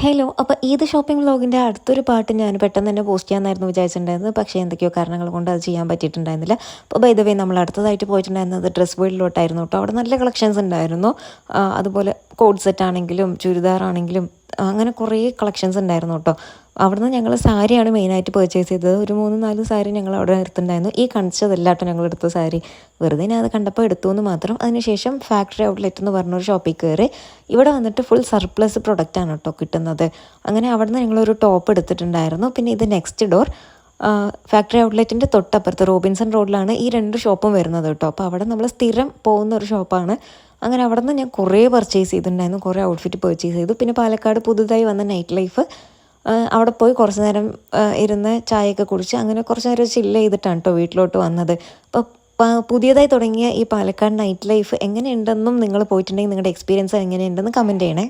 Hello. അപ്പോൾ Eid shopping വ്ലോഗിൻ്റെ അടുത്തൊരു പാട്ട് ഞാൻ പെട്ടെന്ന് തന്നെ പോസ്റ്റ് ചെയ്യാമെന്നായിരുന്നു വിചാരിച്ചിട്ടുണ്ടായിരുന്നത്. പക്ഷേ എന്തൊക്കെയോ കാരണങ്ങൾ കൊണ്ട് അത് ചെയ്യാൻ പറ്റിയിട്ടുണ്ടായിരുന്നില്ല. അപ്പോൾ ബൈ ദ വേ നമ്മൾ അടുത്തതായിട്ട് പോയിട്ടുണ്ടായിരുന്നത് ഡ്രസ് വേൾഡിലോട്ടായിരുന്നു കേട്ടോ. അവിടെ നല്ല കളക്ഷൻസ് ഉണ്ടായിരുന്നു. അതുപോലെ കോഡ് സെറ്റ് ആണെങ്കിലും ചുരിദാർ ആണെങ്കിലും അങ്ങനെ കുറേ കളക്ഷൻസ് ഉണ്ടായിരുന്നു കേട്ടോ. അവിടുന്ന് ഞങ്ങൾ സാരിയാണ് മെയിനായിട്ട് പർച്ചേസ് ചെയ്തത്. ഒരു 3-4 സാരി ഞങ്ങൾ അവിടെ എടുത്തിട്ടുണ്ടായിരുന്നു. ഈ കാണിച്ചതല്ലാട്ടോ ഞങ്ങൾ എടുത്ത സാരി, വെറുതെ ഞാൻ അത് കണ്ടപ്പോൾ എടുത്തു എന്ന് മാത്രം. അതിനുശേഷം ഫാക്ടറി ഔട്ട്ലെറ്റ് എന്ന് പറഞ്ഞൊരു ഷോപ്പിൽ കയറി. ഇവിടെ വന്നിട്ട് ഫുൾ സർപ്ലസ് പ്രൊഡക്റ്റാണ് കേട്ടോ കിട്ടുന്നത്. അങ്ങനെ അവിടുന്ന് ഞങ്ങളൊരു ടോപ്പ് എടുത്തിട്ടുണ്ടായിരുന്നു. പിന്നെ ഇത് നെക്സ്റ്റ് ഡോർ ഫാക്ടറി ഔട്ട്ലെറ്റിൻ്റെ തൊട്ടപ്പുറത്ത് റോബിൻസൺ റോഡിലാണ് ഈ 2 ഷോപ്പും വരുന്നത് കേട്ടോ. അപ്പോൾ അവിടെ നമ്മൾ സ്ഥിരം പോകുന്ന ഒരു ഷോപ്പാണ്. അങ്ങനെ അവിടെ നിന്ന് ഞാൻ കുറേ പർച്ചേസ് ചെയ്തിട്ടുണ്ടായിരുന്നു, കുറേ ഔട്ട്ഫിറ്റ് പർച്ചേസ് ചെയ്തു. പിന്നെ പാലക്കാട് പുതുതായി വന്ന നൈറ്റ് ലൈഫ്, അവിടെ പോയി കുറച്ച് നേരം ഇരുന്ന് ചായയൊക്കെ കുടിച്ച് അങ്ങനെ കുറച്ച് നേരം ചില്ല് ചെയ്തിട്ടാണ് കേട്ടോ വീട്ടിലോട്ട് വന്നത്. അപ്പോൾ പുതിയതായി തുടങ്ങിയ ഈ പാലക്കാട് നൈറ്റ് ലൈഫ് എങ്ങനെയുണ്ടെന്നും നിങ്ങൾ പോയിട്ടുണ്ടെങ്കിൽ നിങ്ങളുടെ എക്സ്പീരിയൻസ് എങ്ങനെയുണ്ടെന്ന് കമൻറ്റ് ചെയ്യണേ.